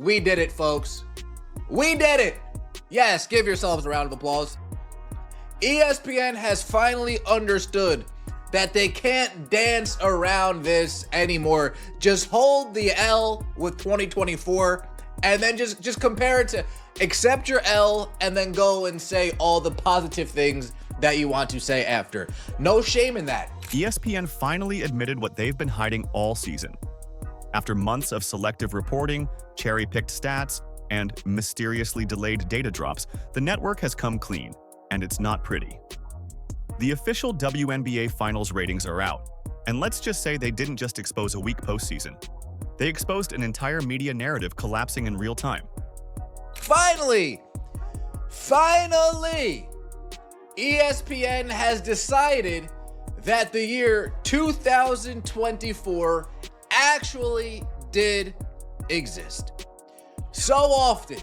We did it, folks. We did it. Yes, give yourselves a round of applause. ESPN has finally understood that they can't dance around this anymore. Just hold the L with 2024 and then just compare it to accept your L and then go and say all the positive things that you want to say after. No shame in that. ESPN finally admitted what they've been hiding all season. After months of selective reporting, cherry-picked stats, and mysteriously delayed data drops, the network has come clean, and it's not pretty. The official WNBA Finals ratings are out, and let's just say they didn't just expose a weak postseason. They exposed an entire media narrative collapsing in real time. Finally, ESPN has decided that the year 2024 actually did exist. So often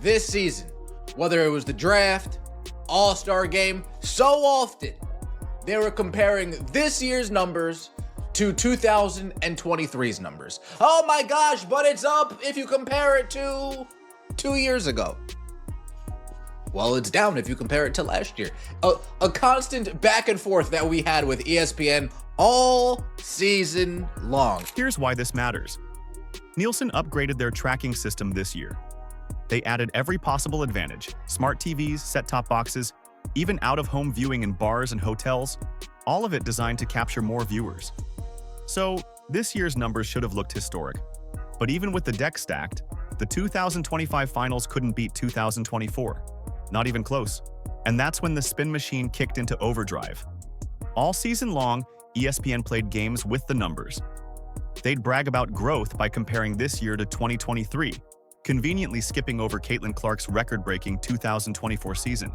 this season, whether it was the draft, All-Star game, so often they were comparing this year's numbers to 2023's numbers. Oh my gosh, but it's up if you compare it to 2 years ago. Well, it's down if you compare it to last year. A constant back and forth that we had with ESPN all season long. Here's why this matters. Nielsen upgraded their tracking system this year. They added every possible advantage: smart TVs, set-top boxes, even out-of-home viewing in bars and hotels, all of it designed to capture more viewers. So, this year's numbers should have looked historic. But even with the deck stacked, the 2025 finals couldn't beat 2024. Not even close. And that's when the spin machine kicked into overdrive. All season long, ESPN played games with the numbers. They'd brag about growth by comparing this year to 2023, conveniently skipping over Caitlin Clark's record-breaking 2024 season.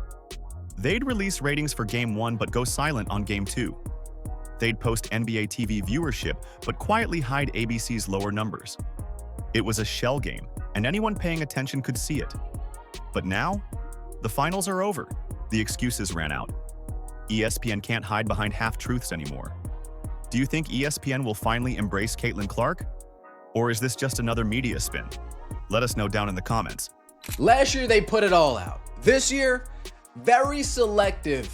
They'd release ratings for Game 1 but go silent on Game 2. They'd post NBA TV viewership but quietly hide ABC's lower numbers. It was a shell game, and anyone paying attention could see it. But now, the finals are over. The excuses ran out. ESPN can't hide behind half-truths anymore. Do you think ESPN will finally embrace Caitlin Clark? Or is this just another media spin? Let us know down in the comments. Last year, they put it all out. This year, very selective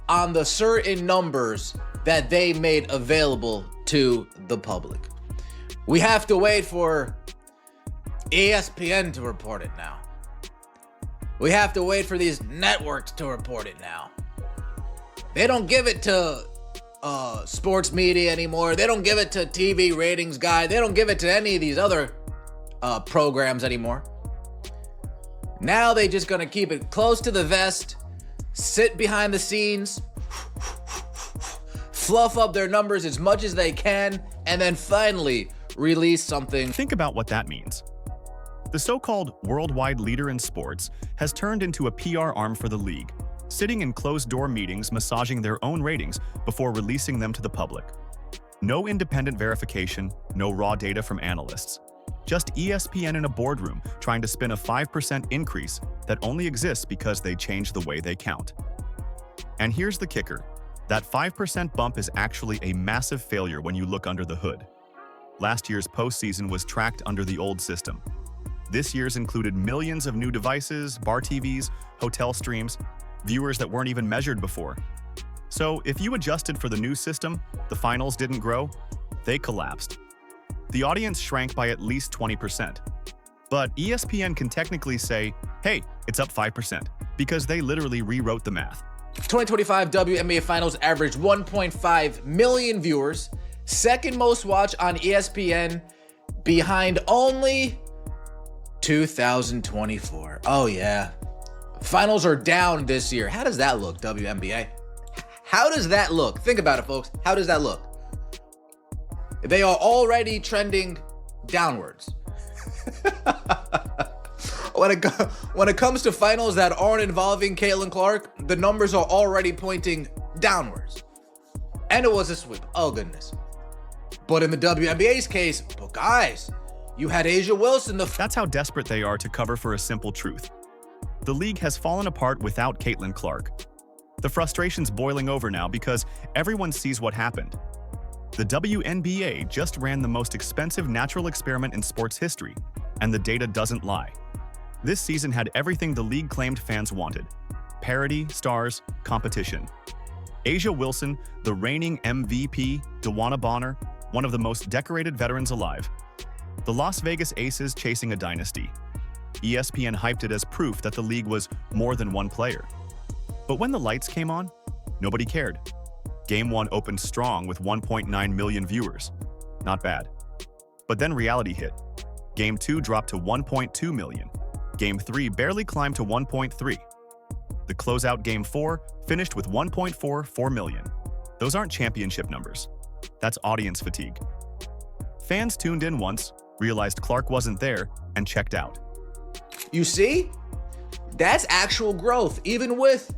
on the certain numbers that they made available to the public. We have to wait for ESPN to report it now. We have to wait for these networks to report it now. They don't give it to sports media anymore. They don't give it to TV ratings guy. They don't give it to any of these other programs anymore. Now they just gonna keep it close to the vest, sit behind the scenes, fluff up their numbers as much as they can, and then finally release something. Think about what that means. The so-called worldwide leader in sports has turned into a PR arm for the league, sitting in closed-door meetings massaging their own ratings before releasing them to the public. No independent verification, no raw data from analysts. Just ESPN in a boardroom trying to spin a 5% increase that only exists because they changed the way they count. And here's the kicker. That 5% bump is actually a massive failure when you look under the hood. Last year's postseason was tracked under the old system. This year's included millions of new devices, bar TVs, hotel streams, viewers that weren't even measured before. So if you adjusted for the new system, the finals didn't grow, they collapsed. The audience shrank by at least 20%. But ESPN can technically say, hey, it's up 5%, because they literally rewrote the math. 2025 WNBA Finals averaged 1.5 million viewers, second most watched on ESPN, behind only 2024. Oh yeah. Finals are down this year. How does that look, WNBA? How does that look? Think about it, folks. How does that look? They are already trending downwards. When it comes to finals that aren't involving Caitlin Clark, the numbers are already pointing downwards. And it was a sweep. Oh, goodness. But in the WNBA's case, but guys, you had Asia Wilson. That's how desperate they are to cover for a simple truth. The league has fallen apart without Caitlin Clark. The frustration's boiling over now because everyone sees what happened. The WNBA just ran the most expensive natural experiment in sports history, And the data doesn't lie. This season had everything the league claimed fans wanted: parity, stars, competition. Asia Wilson, the reigning MVP, DeWanna Bonner, one of the most decorated veterans alive. The Las Vegas Aces chasing a dynasty. ESPN hyped it as proof that the league was more than one player. But when the lights came on, nobody cared. Game 1 opened strong with 1.9 million viewers. Not bad. But then reality hit. Game 2 dropped to 1.2 million. Game 3 barely climbed to 1.3. The closeout Game 4 finished with 1.44 million. Those aren't championship numbers. That's audience fatigue. Fans tuned in once, realized Clark wasn't there, and checked out. You see? That's actual growth, even with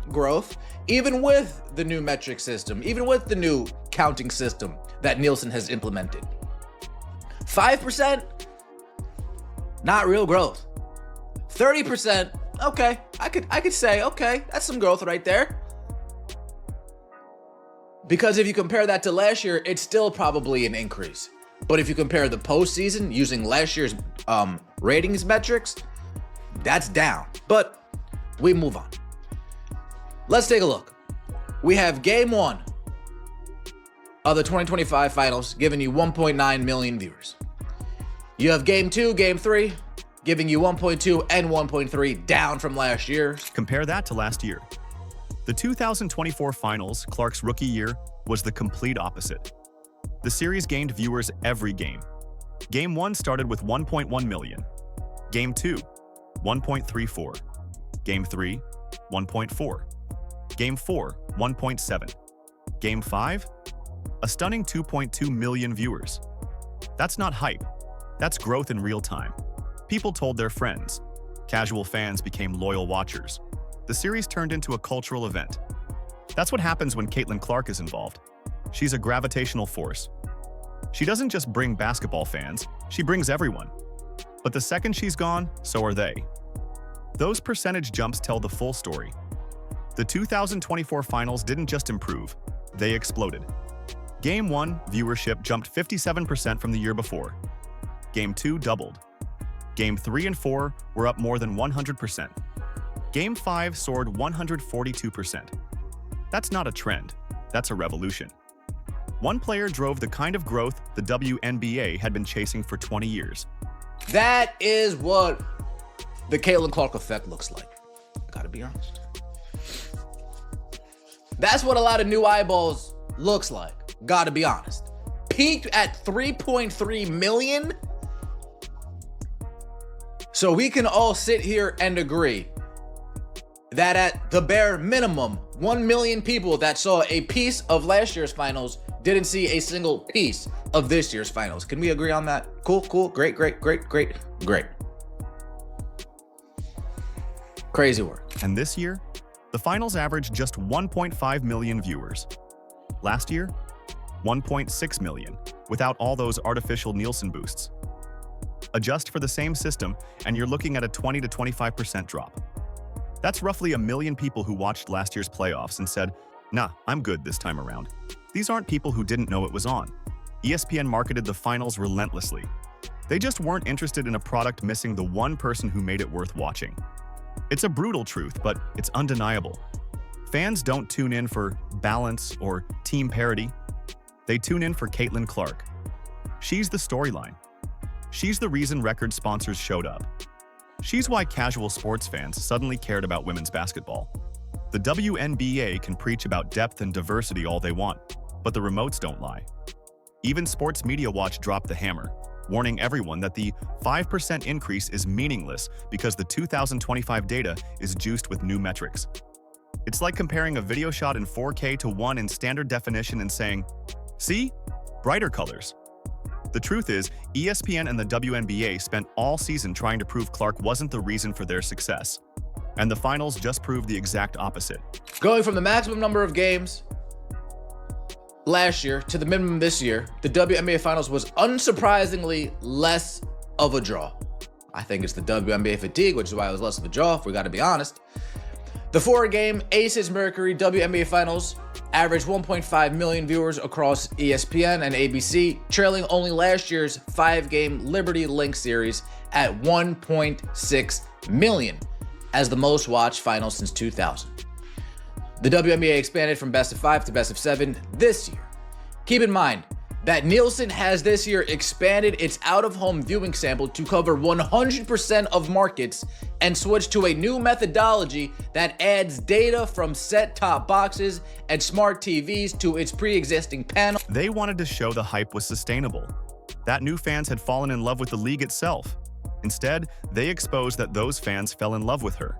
the new metric system, even with the new counting system that Nielsen has implemented. 5%, not real growth. 30%, okay, I could say, okay, that's some growth right there. Because if you compare that to last year, it's still probably an increase. But if you compare the postseason using last year's ratings metrics, that's down. But we move on. Let's take a look. We have Game 1 of the 2025 finals giving you 1.9 million viewers. You have Game 2, Game 3 giving you 1.2 and 1.3, down from last year. Compare that to last year. The 2024 finals, Clark's rookie year, was the complete opposite. The series gained viewers every game. Game 1 started with 1.1 million. Game 2, 1.34. Game 3, 1.4. Game 4, 1.7. Game 5, a stunning 2.2 million viewers. That's not hype. That's growth in real time. People told their friends. Casual fans became loyal watchers. The series turned into a cultural event. That's what happens when Caitlin Clark is involved. She's a gravitational force. She doesn't just bring basketball fans, she brings everyone. But the second she's gone, so are they. Those percentage jumps tell the full story. The 2024 finals didn't just improve, they exploded. Game 1 viewership jumped 57% from the year before. Game 2 doubled. Game 3 and 4 were up more than 100%. Game 5 soared 142%. That's not a trend, that's a revolution. One player drove the kind of growth the WNBA had been chasing for 20 years. That is what the Caitlin Clark effect looks like. I gotta be honest. That's what a lot of new eyeballs looks like. Gotta be honest. Peaked at 3.3 million. So we can all sit here and agree that at the bare minimum, 1 million people that saw a piece of last year's finals didn't see a single piece of this year's finals. Can we agree on that? Cool, great. Crazy work. And this year, the finals averaged just 1.5 million viewers. Last year, 1.6 million, without all those artificial Nielsen boosts. Adjust for the same system, and you're looking at a 20 to 25% drop. That's roughly 1 million people who watched last year's playoffs and said, nah, I'm good this time around. These aren't people who didn't know it was on. ESPN marketed the finals relentlessly. They just weren't interested in a product missing the one person who made it worth watching. It's a brutal truth, but it's undeniable. Fans don't tune in for balance or team parity. They tune in for Caitlin Clark. She's the storyline. She's the reason record sponsors showed up. She's why casual sports fans suddenly cared about women's basketball. The WNBA can preach about depth and diversity all they want, but the remotes don't lie. Even Sports Media Watch dropped the hammer, warning everyone that the 5% increase is meaningless because the 2025 data is juiced with new metrics. It's like comparing a video shot in 4K to one in standard definition and saying, see? Brighter colors. The truth is, ESPN and the WNBA spent all season trying to prove Clark wasn't the reason for their success. And the finals just proved the exact opposite. Going from the maximum number of games last year to the minimum this year, the WNBA finals was unsurprisingly less of a draw. I think it's the WNBA fatigue, which is why it was less of a draw, if we gotta be honest. The 4-game Aces Mercury WNBA finals averaged 1.5 million viewers across ESPN and ABC, trailing only last year's 5-game Liberty Link series at 1.6 million as the most watched final since 2000. The WNBA expanded from best of 5 to best of 7 this year. Keep in mind that Nielsen has this year expanded its out-of-home viewing sample to cover 100% of markets and switched to a new methodology that adds data from set-top boxes and smart TVs to its pre-existing panel. They wanted to show the hype was sustainable, that new fans had fallen in love with the league itself. Instead, they exposed that those fans fell in love with her.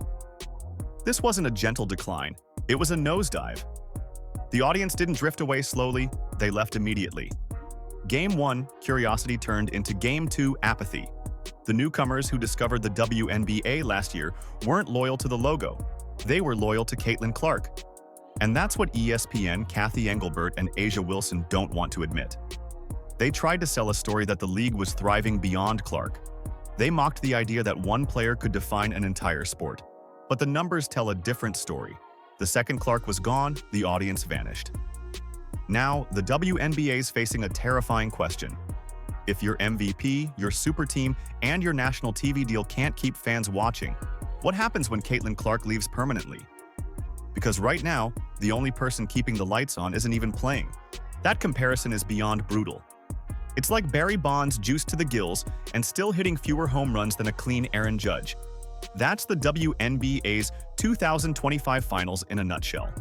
This wasn't a gentle decline, it was a nosedive. The audience didn't drift away slowly, they left immediately. Game 1, curiosity turned into Game 2, apathy. The newcomers who discovered the WNBA last year weren't loyal to the logo. They were loyal to Caitlin Clark. And that's what ESPN, Kathy Engelbert, and A'ja Wilson don't want to admit. They tried to sell a story that the league was thriving beyond Clark. They mocked the idea that one player could define an entire sport. But the numbers tell a different story. The second Clark was gone, the audience vanished. Now, the WNBA is facing a terrifying question. If your MVP, your super team, and your national TV deal can't keep fans watching, what happens when Caitlin Clark leaves permanently? Because right now, the only person keeping the lights on isn't even playing. That comparison is beyond brutal. It's like Barry Bonds juiced to the gills and still hitting fewer home runs than a clean Aaron Judge. That's the WNBA's 2025 finals in a nutshell.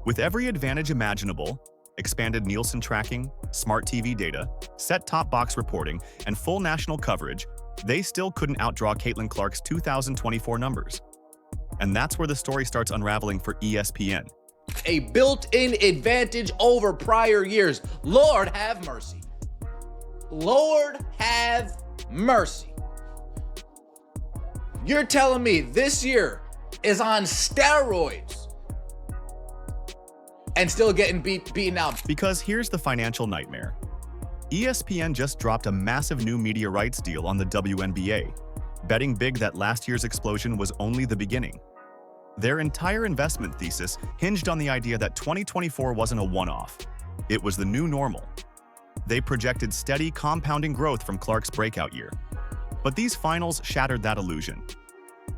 With every advantage imaginable, expanded Nielsen tracking, smart TV data, set-top box reporting, and full national coverage, they still couldn't outdraw Caitlin Clark's 2024 numbers. And that's where the story starts unraveling for ESPN. A built-in advantage over prior years. Lord have mercy. Lord have mercy. You're telling me this year is on steroids and still getting beaten out? Because here's the financial nightmare. ESPN just dropped a massive new media rights deal on the WNBA, betting big that last year's explosion was only the beginning. Their entire investment thesis hinged on the idea that 2024 wasn't a one-off. It was the new normal. They projected steady, compounding growth from Clark's breakout year. But these finals shattered that illusion.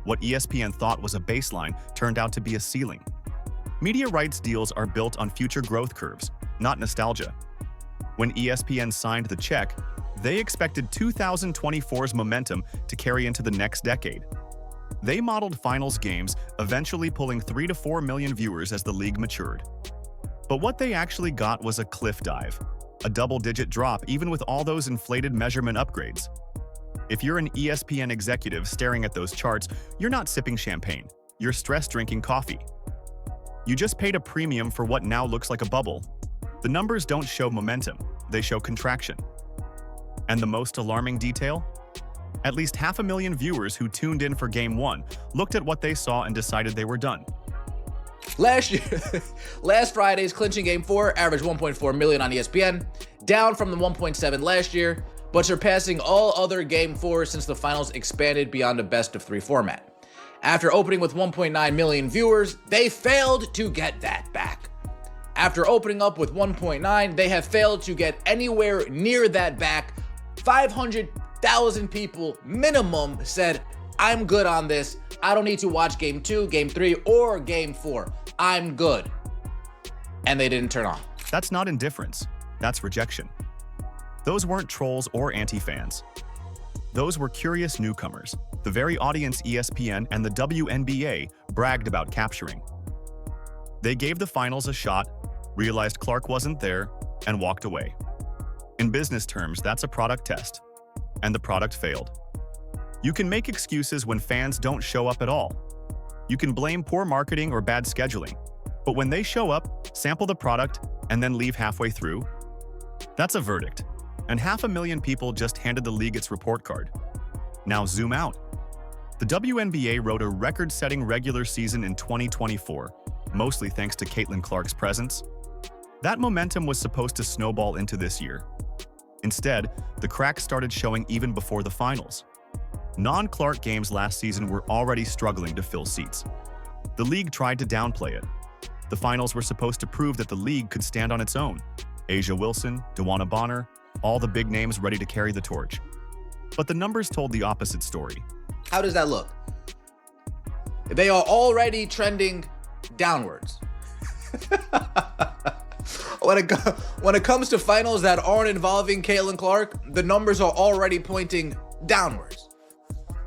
What ESPN thought was a baseline turned out to be a ceiling. Media rights deals are built on future growth curves, not nostalgia. When ESPN signed the check, they expected 2024's momentum to carry into the next decade. They modeled finals games, eventually pulling 3 to 4 million viewers as the league matured. But what they actually got was a cliff dive, a double-digit drop even with all those inflated measurement upgrades. If you're an ESPN executive staring at those charts, you're not sipping champagne, you're stress-drinking coffee. You just paid a premium for what now looks like a bubble. The numbers don't show momentum, they show contraction. And the most alarming detail? At least 500,000 viewers who tuned in for Game 1 looked at what they saw and decided they were done. Last Friday's clinching Game 4 averaged 1.4 million on ESPN, down from the 1.7 last year, but surpassing all other Game 4s since the finals expanded beyond a best-of-3 format. After opening with 1.9 million viewers, they failed to get that back. After opening up with 1.9, they have failed to get anywhere near that back. 500,000 people minimum said, I'm good on this. I don't need to watch Game 2, Game 3, or Game 4. I'm good. And they didn't turn on. That's not indifference. That's rejection. Those weren't trolls or anti-fans. Those were curious newcomers, the very audience ESPN and the WNBA bragged about capturing. They gave the finals a shot, realized Clark wasn't there, and walked away. In business terms, that's a product test. And the product failed. You can make excuses when fans don't show up at all. You can blame poor marketing or bad scheduling. But when they show up, sample the product, and then leave halfway through, that's a verdict. And 500,000 people just handed the league its report card. Now zoom out. The WNBA wrote a record-setting regular season in 2024, mostly thanks to Caitlin Clark's presence. That momentum was supposed to snowball into this year. Instead, the cracks started showing even before the finals. Non-Clark games last season were already struggling to fill seats. The league tried to downplay it. The finals were supposed to prove that the league could stand on its own. A'ja Wilson, DeWanna Bonner, all the big names ready to carry the torch. But the numbers told the opposite story. How does that look? They are already trending downwards. When it comes to finals that aren't involving Caitlin Clark, the numbers are already pointing downwards.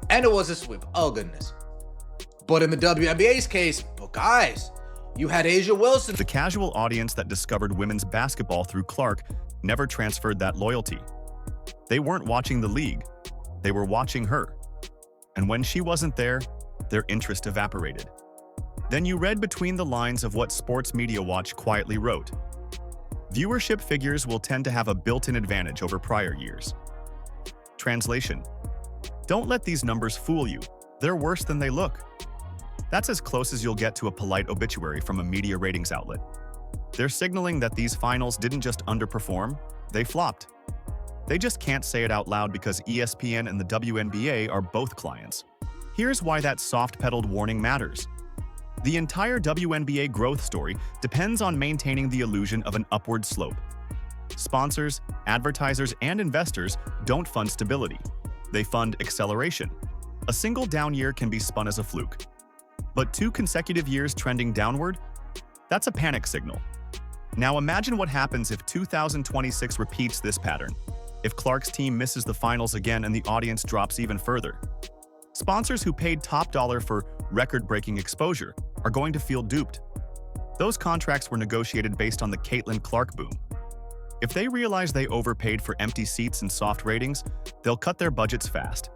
And it was a sweep. Oh, goodness. But in the WNBA's case, guys, you had A'ja Wilson. The casual audience that discovered women's basketball through Clark never transferred that loyalty. They weren't watching the league. They were watching her. And when she wasn't there, their interest evaporated. Then you read between the lines of what Sports Media Watch quietly wrote. Viewership figures will tend to have a built-in advantage over prior years. Translation: don't let these numbers fool you. They're worse than they look. That's as close as you'll get to a polite obituary from a media ratings outlet. They're signaling that these finals didn't just underperform, they flopped. They just can't say it out loud because ESPN and the WNBA are both clients. Here's why that soft-pedaled warning matters. The entire WNBA growth story depends on maintaining the illusion of an upward slope. Sponsors, advertisers, and investors don't fund stability. They fund acceleration. A single down year can be spun as a fluke. But 2 consecutive years trending downward? That's a panic signal. Now imagine what happens if 2026 repeats this pattern. If Clark's team misses the finals again and the audience drops even further. Sponsors who paid top dollar for record-breaking exposure are going to feel duped. Those contracts were negotiated based on the Caitlin Clark boom. If they realize they overpaid for empty seats and soft ratings, they'll cut their budgets fast.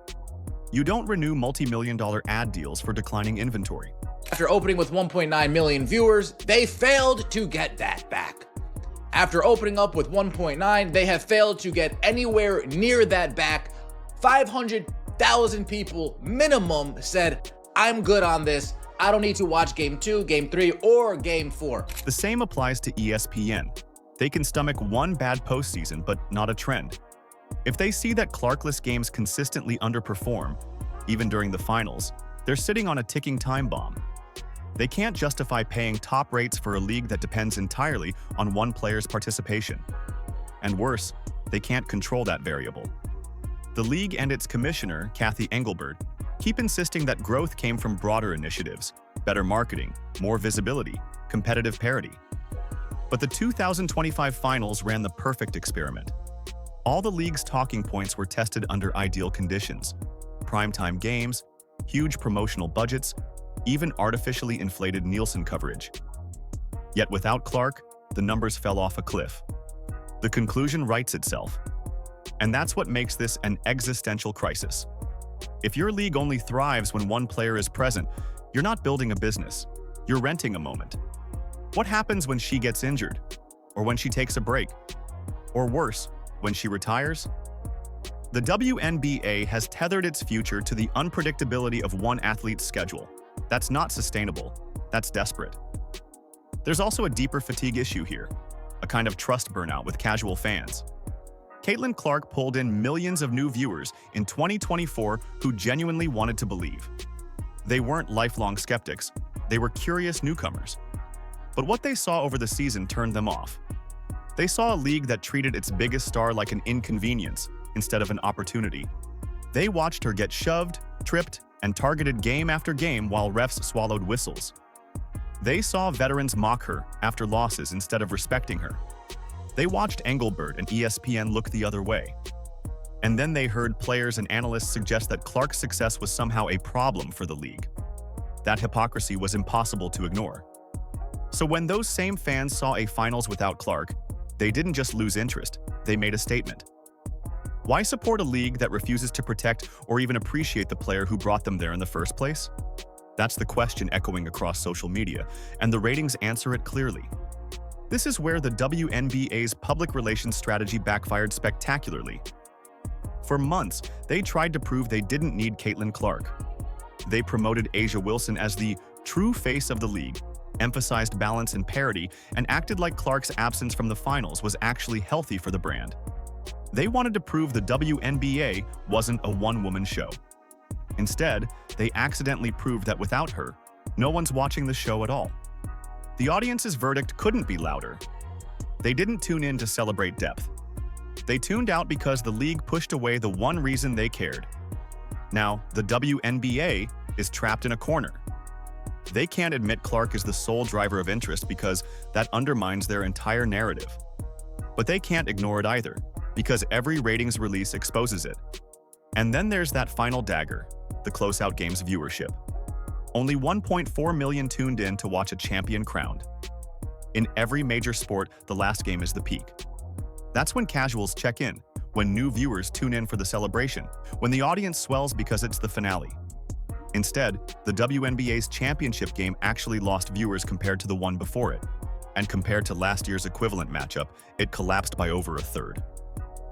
You don't renew multi-million-dollar ad deals for declining inventory. After opening with 1.9 million viewers, they failed to get that back. After opening up with 1.9, they have failed to get anywhere near that back. 500,000 people minimum said, I'm good on this. I don't need to watch Game 2, Game 3, or Game 4. The same applies to ESPN. They can stomach one bad postseason, but not a trend. If they see that Clarkless games consistently underperform, even during the finals, they're sitting on a ticking time bomb. They can't justify paying top rates for a league that depends entirely on one player's participation. And worse, they can't control that variable. The league and its commissioner, Cathy Engelbert, keep insisting that growth came from broader initiatives, better marketing, more visibility, competitive parity. But the 2025 finals ran the perfect experiment. All the league's talking points were tested under ideal conditions: primetime games, huge promotional budgets, even artificially inflated Nielsen coverage. Yet without Clark, the numbers fell off a cliff. The conclusion writes itself. And that's what makes this an existential crisis. If your league only thrives when one player is present, you're not building a business. You're renting a moment. What happens when she gets injured? Or when she takes a break? Or worse, when she retires? The WNBA has tethered its future to the unpredictability of one athlete's schedule. That's not sustainable. That's desperate. There's also a deeper fatigue issue here, a kind of trust burnout with casual fans. Caitlin Clark pulled in millions of new viewers in 2024 who genuinely wanted to believe. They weren't lifelong skeptics, they were curious newcomers. But what they saw over the season turned them off. They saw a league that treated its biggest star like an inconvenience instead of an opportunity. They watched her get shoved, tripped, and targeted game after game while refs swallowed whistles. They saw veterans mock her after losses instead of respecting her. They watched Engelbert and ESPN look the other way. And then they heard players and analysts suggest that Clark's success was somehow a problem for the league. That hypocrisy was impossible to ignore. So when those same fans saw a finals without Clark, they didn't just lose interest, they made a statement. Why support a league that refuses to protect or even appreciate the player who brought them there in the first place? That's the question echoing across social media, and the ratings answer it clearly. This is where the WNBA's public relations strategy backfired spectacularly. For months, they tried to prove they didn't need Caitlin Clark. They promoted A'ja Wilson as the true face of the league, emphasized balance and parity, and acted like Clark's absence from the finals was actually healthy for the brand. They wanted to prove the WNBA wasn't a one-woman show. Instead, they accidentally proved that without her, no one's watching the show at all. The audience's verdict couldn't be louder. They didn't tune in to celebrate depth. They tuned out because the league pushed away the one reason they cared. Now, the WNBA is trapped in a corner. They can't admit Clark is the sole driver of interest because that undermines their entire narrative. But they can't ignore it either, because every ratings release exposes it. And then there's that final dagger, the close-out game's viewership. Only 1.4 million tuned in to watch a champion crowned. In every major sport, the last game is the peak. That's when casuals check in, when new viewers tune in for the celebration, when the audience swells because it's the finale. Instead, the WNBA's championship game actually lost viewers compared to the one before it. And compared to last year's equivalent matchup, it collapsed by over a third.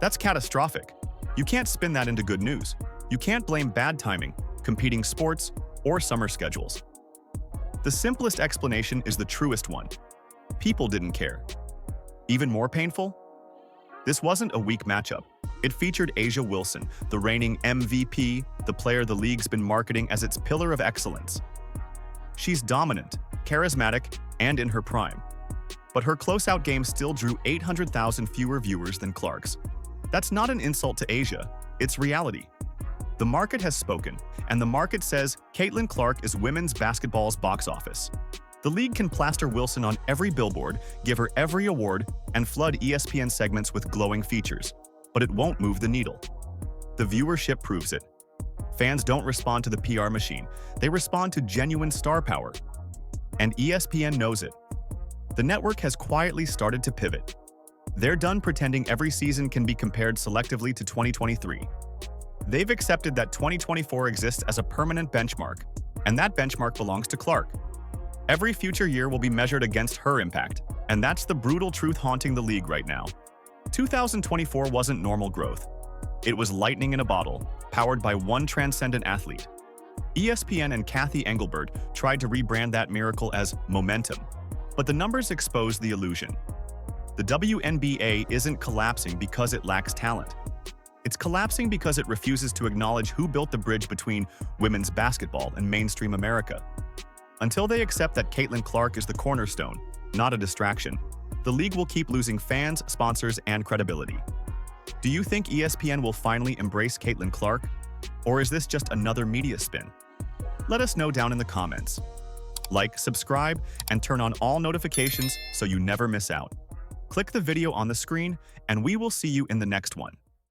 That's catastrophic. You can't spin that into good news. You can't blame bad timing, competing sports, or summer schedules. The simplest explanation is the truest one. People didn't care. Even more painful? This wasn't a weak matchup. It featured A'ja Wilson, the reigning MVP, the player the league's been marketing as its pillar of excellence. She's dominant, charismatic, and in her prime. But her close-out game still drew 800,000 fewer viewers than Clark's. That's not an insult to A'ja, it's reality. The market has spoken, and the market says Caitlin Clark is women's basketball's box office. The league can plaster Wilson on every billboard, give her every award, and flood ESPN segments with glowing features. But it won't move the needle. The viewership proves it. Fans don't respond to the PR machine, they respond to genuine star power. And ESPN knows it. The network has quietly started to pivot. They're done pretending every season can be compared selectively to 2023. They've accepted that 2024 exists as a permanent benchmark, and that benchmark belongs to Clark. Every future year will be measured against her impact, and that's the brutal truth haunting the league right now. 2024 wasn't normal growth. It was lightning in a bottle, powered by one transcendent athlete. ESPN and Kathy Engelbert tried to rebrand that miracle as momentum, but the numbers exposed the illusion. The WNBA isn't collapsing because it lacks talent. It's collapsing because it refuses to acknowledge who built the bridge between women's basketball and mainstream America. Until they accept that Caitlin Clark is the cornerstone, not a distraction, the league will keep losing fans, sponsors, and credibility. Do you think ESPN will finally embrace Caitlin Clark? Or is this just another media spin? Let us know down in the comments. Like, subscribe, and turn on all notifications so you never miss out. Click the video on the screen, and we will see you in the next one.